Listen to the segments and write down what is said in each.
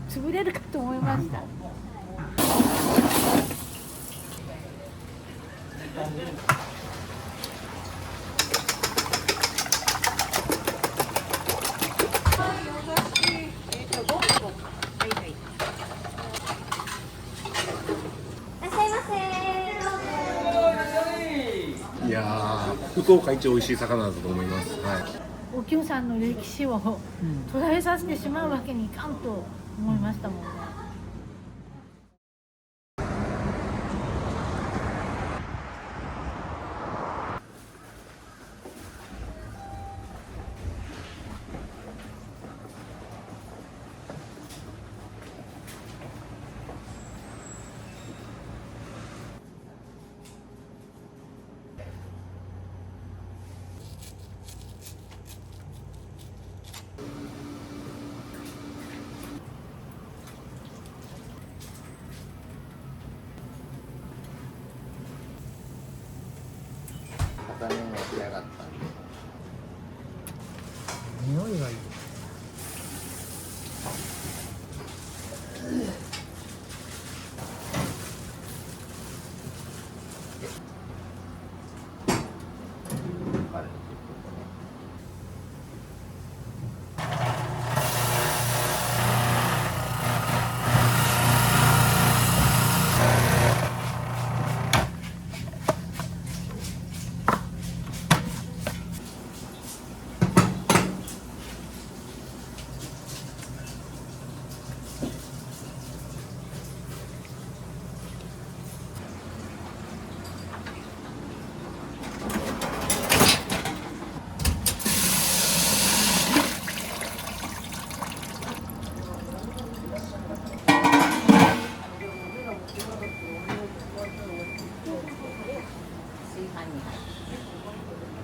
潰れるかと思いました。いやー、福岡一美味しい魚だと思います。はい。おきょうさんの歴史を途絶えさせてしまうわけにいかんと思いましたもんね。片面焼き上がったんで。匂いがいい。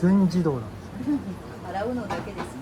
全自動なんですね。洗うのだけですね。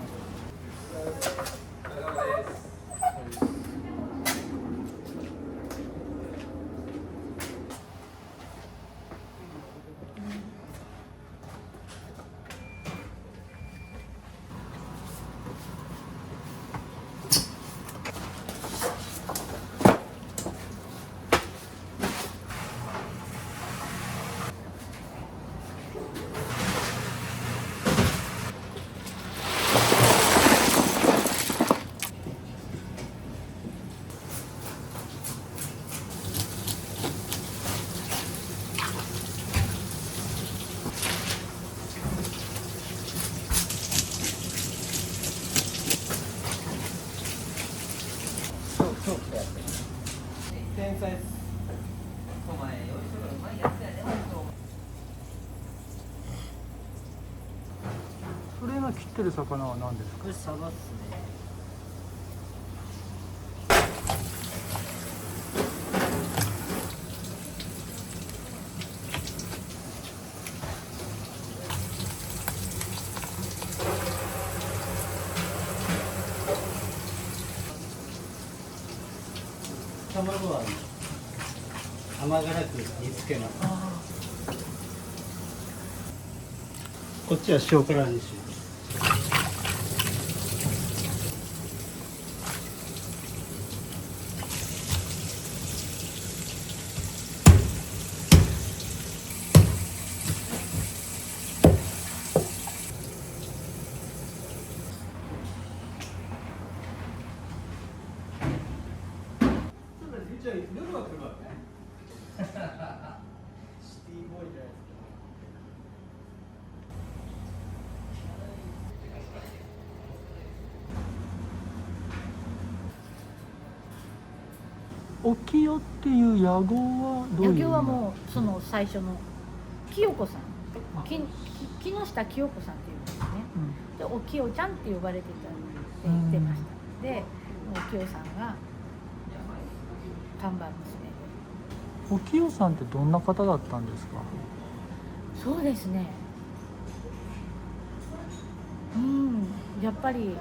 天才です。お前、よいしょがうまいやつやね。それが切ってる魚は何ですか？これサバっすね。卵は甘辛く煮つけます。こっちは塩辛にします。夜は来るわね。シティボーイじゃないですか。おきよっていう屋号はどういう意味？野球はもうその最初の清子さん、木下清子さんっていうんですね。でおきよちゃんって呼ばれてたって言ってました。でおきよさんが看板娘で。おきよさんってどんな方だったんですか？そうですね。やっぱり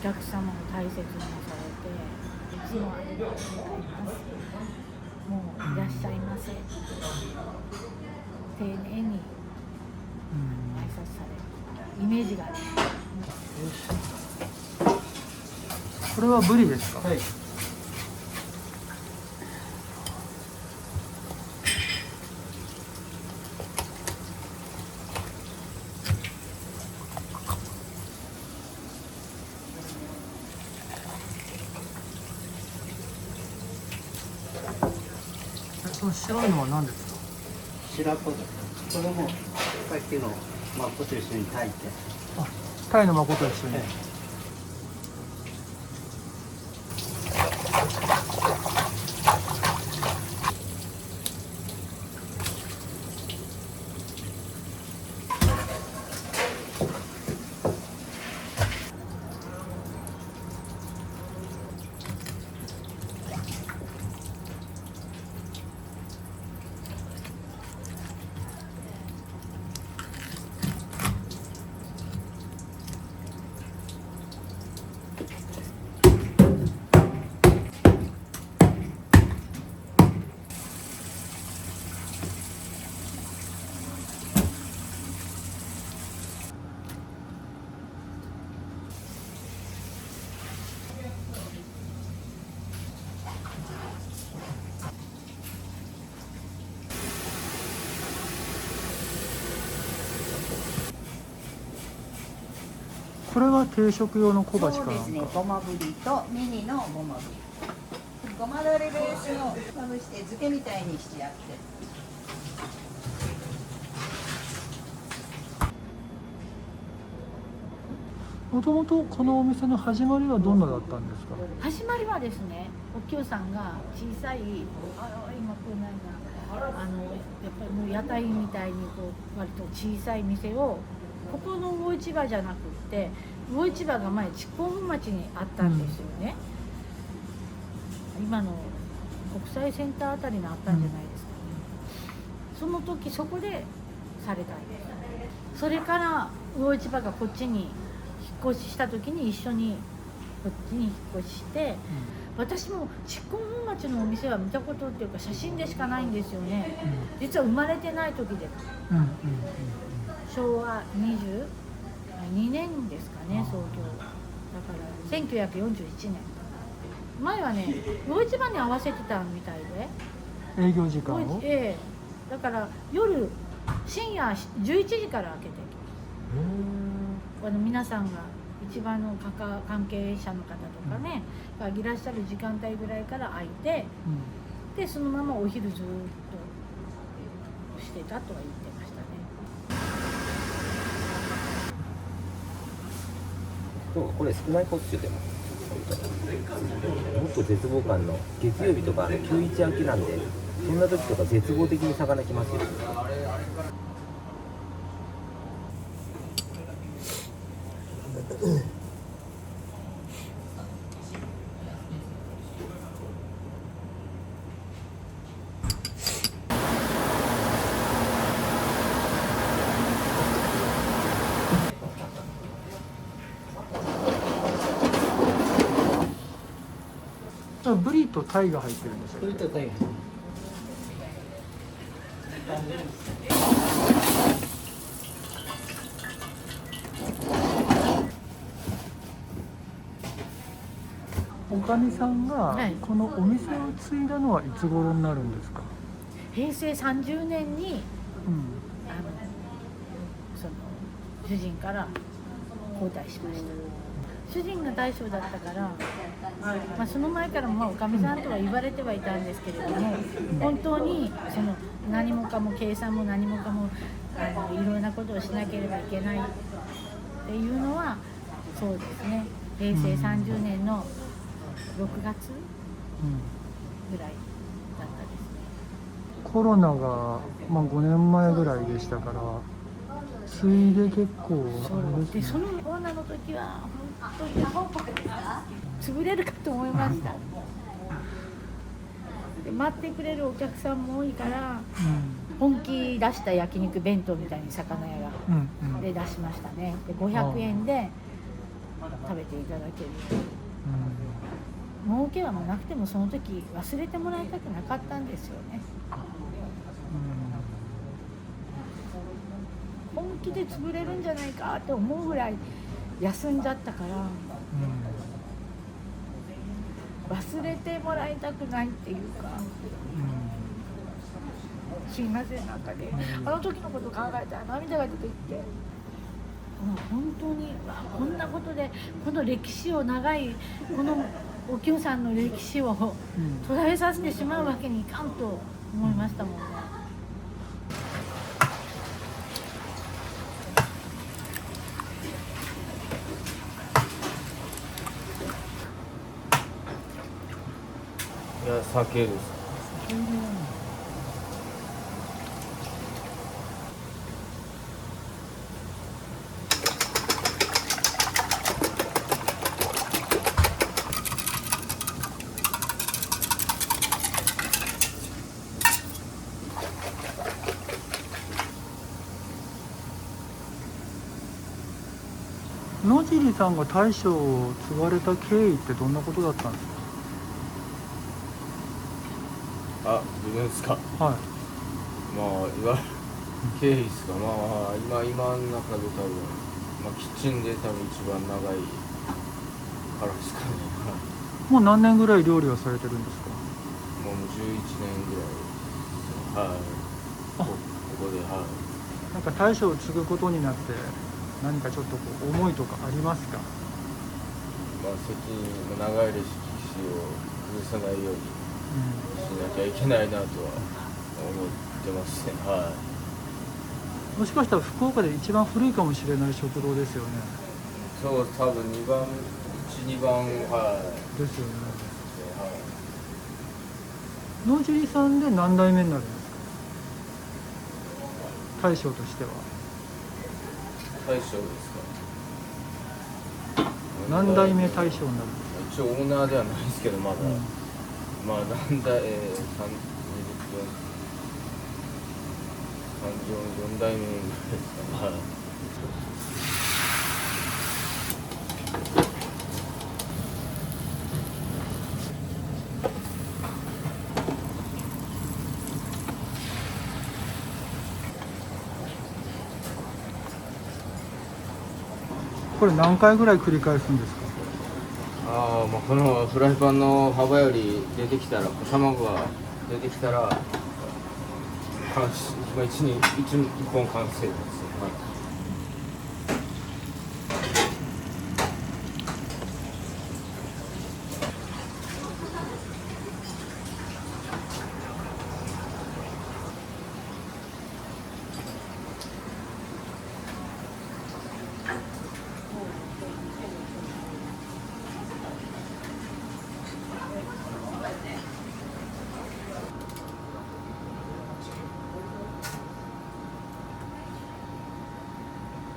客様を大切にされて、いつもありがとうございます、もういらっしゃいませ、丁寧に挨拶されるイメージがあります。これはブリですか？はい。その白いのは何ですか？白子です。これもさっきのマッコと一緒に炊いて。あ、タイの誠と一緒に。これは定食用の小鉢かな。そうですね、ごまぶりとミニのごまぶり、ごまだれベースのまぶして漬けみたいにしてあって、もともとこのお店の始まりはどんなだったんですか？始まりはですね、お清さんが小さい、今こうないな、やっぱりもう屋台みたいにこう割と小さい店を、ここの魚市場じゃなくって魚市場が前筑豊本町にあったんですよね、今の国際センターあたりにあったんじゃないですかね、その時そこでされたんです。それから魚市場がこっちに引っ越しした時に一緒にこっちに引っ越しして、私も筑豊本町のお店は見たことっていうか写真でしかないんですよね、実は生まれてない時で、昭和22年ですかね、創業だから1941年。前はね魚市場に合わせてたみたいで、営業時間を。ええ、だから夜深夜11時から開けて皆さんが一番の関係者の方とかね、がいらっしゃる時間帯ぐらいから開いて、でそのままお昼ずっとしてたとは言ってましたね。これ少ないこっちゅうでももっと絶望感の月曜日とか9/1明けなんで、そんな時とか絶望的に魚来ますよ。ブリとタイが入ってるんですよ。それと大変。おかみさんがはいこのお店を継いだのはいつ頃になるんですか？平成30年にうん。その主人から交代しました。主人が大将だったから、その前からもおかみさんとは言われてはいたんですけれども、本当にその何もかも計算も何もかもいろんなことをしなければいけないっていうのはそうですね、平成30年の6月ぐらいだったですね。コロナが、5年前ぐらいでしたから、継いで結構あれでですね。そのコロナの時は本当に潰れるかと思いましたで待ってくれるお客さんも多いから本気出した焼肉弁当みたいに魚屋がで出しましたね。で500円で食べていただけるように、儲けはもうなくてもその時忘れてもらいたくなかったんですよね。本気で潰れるんじゃないかって思うぐらい休んじゃったから、忘れてもらいたくないっていうか、すいません、なんかね、あの時のこと考えたら涙が出てきて、もう本当にこんなことでこの歴史を長いこのお清さんの歴史を途絶えさせてしまうわけにいかんと思いましたもんね。いや、酒です。野尻さんが大将を継がれた経緯ってどんなことだったんですあ、自分ですか。か？まあ、いわゆる経緯ですか。まあ、今の中で多分、まあ、キッチンで多分一番長いからですかね。もう何年ぐらい料理をされてるんですか？もう11年ぐらい。はい。ここで、はい。なんか大将を継ぐことになって何かちょっとこう思いとかありますか？まあ、責任、長い歴史を崩さないようにしなきゃいけないなとは思ってますね。はい。もしかしたら福岡で一番古いかもしれない食堂ですよね。そう、多分2番、1、2番、はい。ですよね。はい。野尻さんで何代目になるんですか？大将としては大将ですか。何代目大将になるんですか？一応オーナーではないですけど、まだ、まあ何代、4代目ぐらいですか。はい。これ何回ぐらい繰り返すんですか？ああ、まあこのフライパンの幅より出てきたら、卵が出てきたら、一本完成です。はい。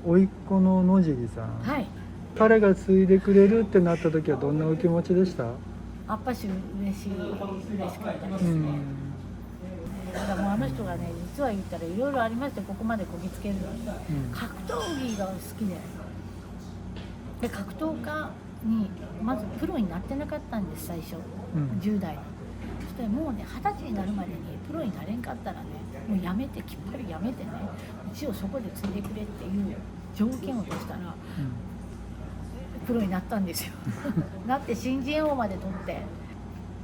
甥っ子の野尻さん、はい、彼が継いでくれるってなった時はどんなお気持ちでした？やっぱし嬉しかったですね。だからもうあの人がね、実は言ったらいろいろありまして、ここまでこぎつけるのに、格闘技が好きで、格闘家にまずプロになってなかったんです、最初、10代の。そしてもうね、20歳になるまでにプロになれんかったらね、もうやめて、きっぱりやめてね、うちをそこで継いでくれっていう条件を出したら、プロになったんですよ。なって新人王まで取って、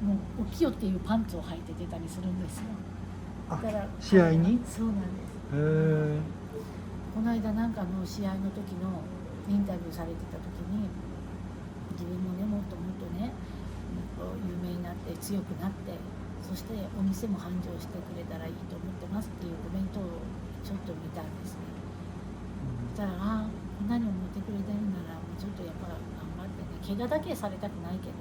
もうお清っていうパンツを履いて出たりするんですよ。だから試合に？そうなんです。へえ。この間なんかの試合の時のインタビューされてた時に、自分もね、もっともっとね、有名になって強くなって、そしてお店も繁盛してくれたらいいと思ってますっていうコメントをちょっと見たんですね。そしたら、こんなに思ってくれてるなら、もうちょっとやっぱ頑張ってね、怪我だけされたくないけど、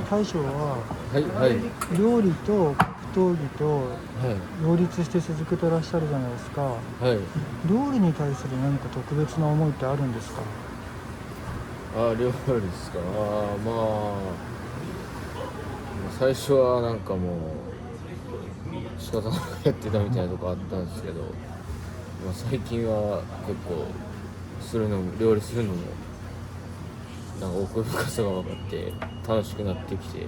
大将ははいはい料理と格闘技とは両立して続けてらっしゃるじゃないですか。いはい。料理に対する何か特別な思いってあるんですか？料理ですか。まあ最初はなんかもう仕方なくやってたみたいなとこあったんですけど、最近は結構料理するのもなんか奥深さが分かって楽しくなってきて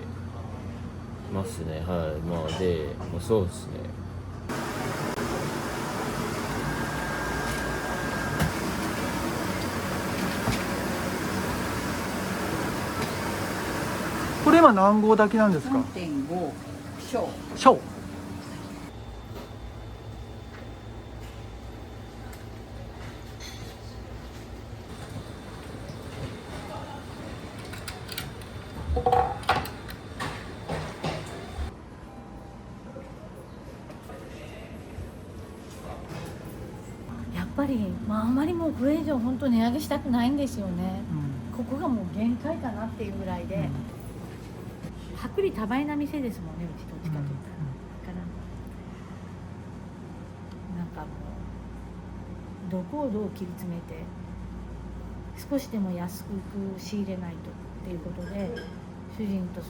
ますね。はい。まあで、そうですね。これ今何合炊きなんですか3.5小。小。やっぱり、あまりもうこれ以上本当値上げしたくないんですよね。ここがもう限界かなっていうぐらいで、薄利多売な店ですもんね、うちどっちかといったら。だからなんかもうどこをどう切り詰めて少しでも安く仕入れないとっていうことで、主人と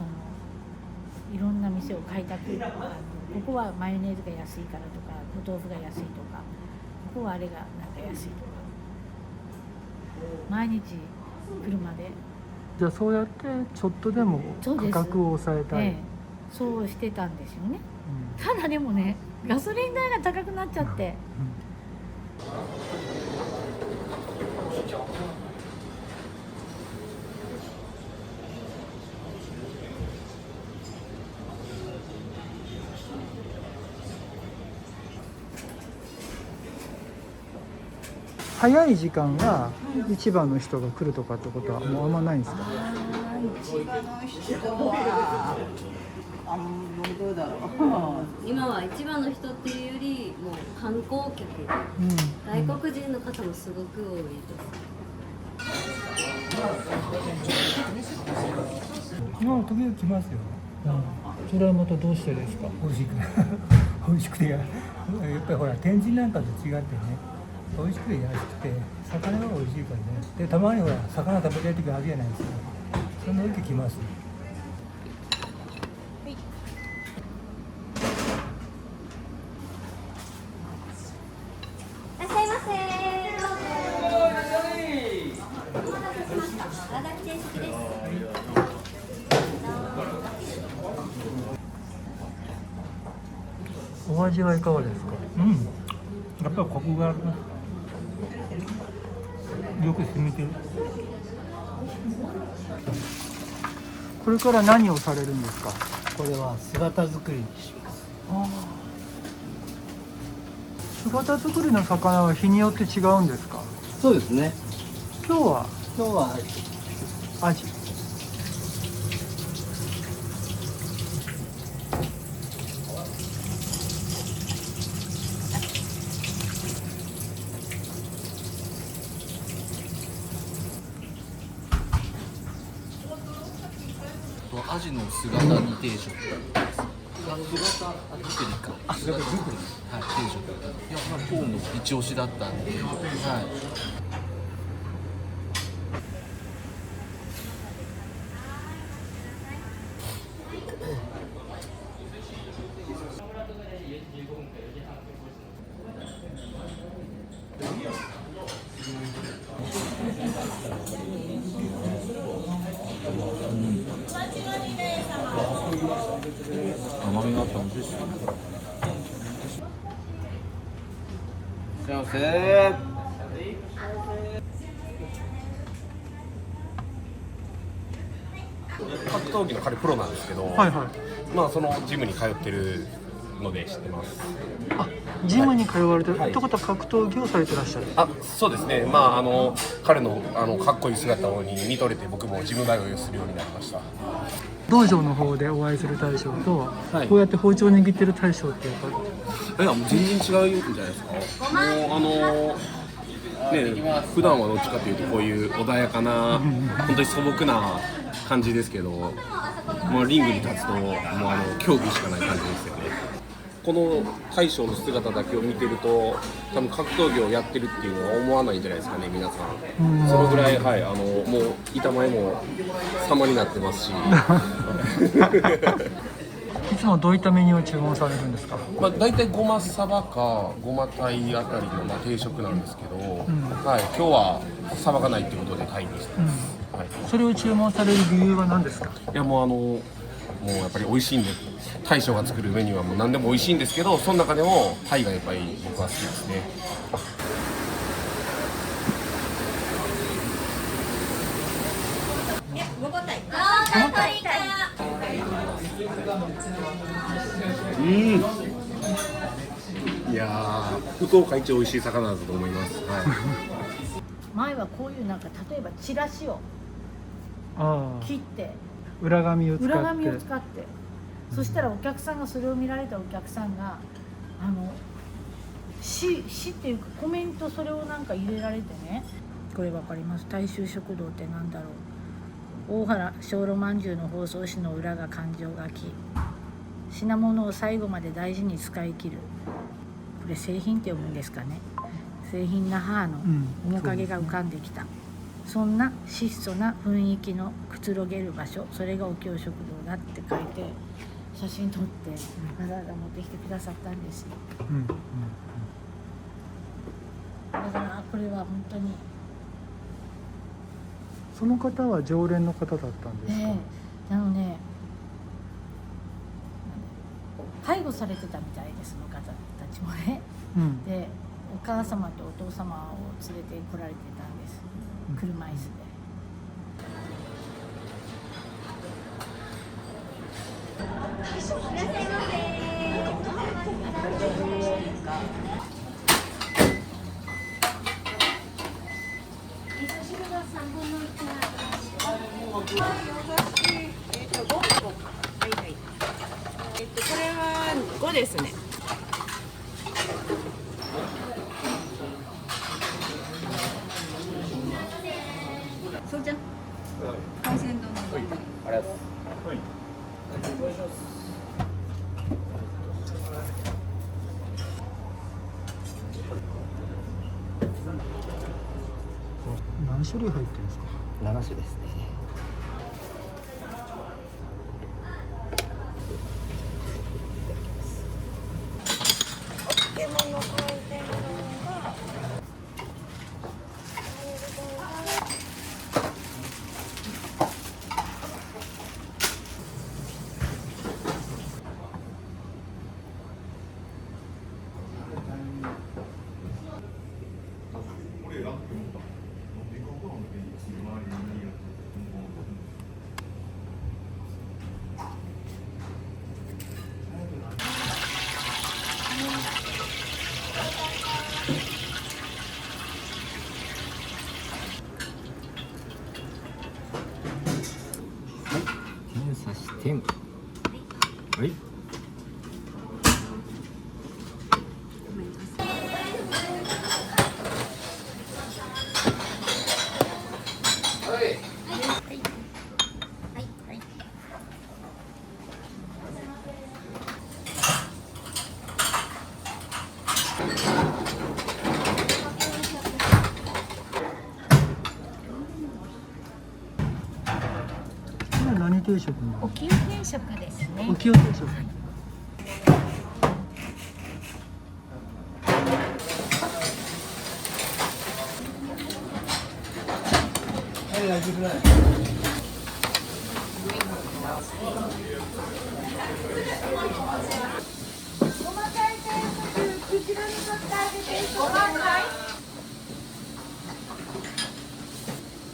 いろんな店を開拓、ここはマヨネーズが安いからとか、お豆腐が安いとか、ここはあれがなんか安いとか、毎日車で。じゃあそうやってちょっとでも価格を抑えたい。そうしてたんですよね。ただでもね、ガソリン代が高くなっちゃって、早い時間が市場の人が来るとかってことはもうあんまないんですか？市場の人はどうだろう。今は市場の人っていうよりもう観光客、外国人の方もすごく多いです。今も時々来ますよ。それはまたどうしてですか？美味しく美味しくてやっぱりほら天神なんかと違ってね、美味しくて安くて魚が美味しいからね。でたまにほら魚食べたい時あるじゃないですか。その時来ます。いらっしゃいませ。お待たせしました。荒垣定食です。お味はいかがですか？やっぱりコクがあるな。よく染みてる。これから何をされるんですか？これは姿作りにします。姿作りの魚は日によって違うんですか？そうですね。今日はアジ。アジの姿煮定食です。姿作りか。姿作り。はい、定食。いや、こうも一押しだったんで。はい。甘みがあって美味しいですね。幸せ。格闘技の彼プロなんですけど、そのジムに通ってるので知ってます。ジムに通われてる、ってことは格闘技をされてらっしゃる？そうですね。彼のかっこいい姿に見とれて、僕もジム通いをするようになりました。道場の方でお会いする大将と、こうやって包丁を握ってる大将ってやっぱりもう全然違うんじゃないですか。もう普段はどっちかというとこういう穏やかな本当に素朴な感じですけど、もうリングに立つともう恐怖しかない感じですよね。この大将の姿だけを見てると多分格闘技をやってるっていうのは思わないんじゃないですかね、皆さん。そのぐらい、はい、もう板前も様になってますしいつもどういったメニューを注文されるんですか？まあ、大体ごまさばかごま鯛あたりの定食なんですけど、はい、今日はさばがないってことで鯛にしてます、はい、それを注文される理由は何ですか？いやもうやっぱり美味しいんで、大将が作るメニューはもう何でも美味しいんですけど、その中でもタイがやっぱり僕は好きですね。いやー、福岡一美味しい魚だと思います、はい、前はこういうなんか例えばチラシを切って裏紙を使って、そしたらお客さんがそれを見られたお客さんが詩っていうかコメントそれをなんか入れられてね、これわかります？大衆食堂ってなんだろう。大原小炉まんじゅうの包装紙の裏が勘定書き、品物を最後まで大事に使い切る。これ製品って読むんですかね。製品な母の面影が浮かんできた、そんな質素な雰囲気のくつろげる場所、それがお京食堂だって書いて写真撮ってわざわざ持ってきてくださったんですよ、だからこれは本当にその方は常連の方だったんですか？介護されてたみたいです、その方たちもね、でお母様とお父様を連れて来られてたんです、車椅子で。これは5ですね。そうじゃん。海鮮丼の丼。ありがとうございます。何種類入ってるんですか？7種ですね。刺し天。はい。何定食？おきゅう定食ですね。おきゅう定食。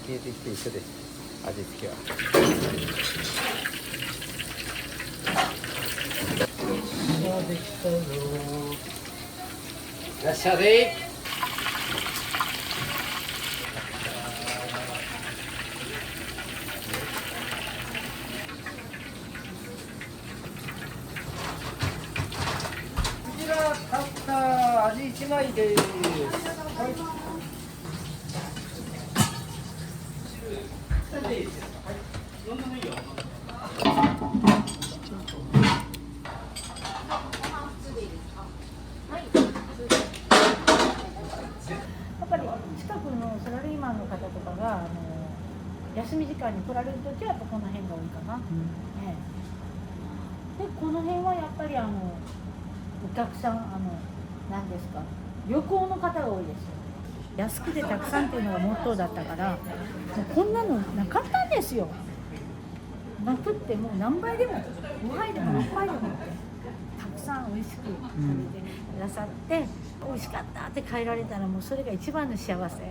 消えてきて一緒です。味付けは。できたよ。いらっしゃい。こちらカッター味1枚です。はい。はい、飲んでもいいよ。川に来られる時はやっぱこの辺が多いかな、でこの辺はやっぱりお客さん何ですか、旅行の方が多いですよ。安くてたくさんっていうのがモットーだったから、もうこんなのなかったんですよ。なくってもう何杯でも5杯でも6杯でもってたくさん美味しく食べてくださって、美味しかったって帰られたらもうそれが一番の幸せ。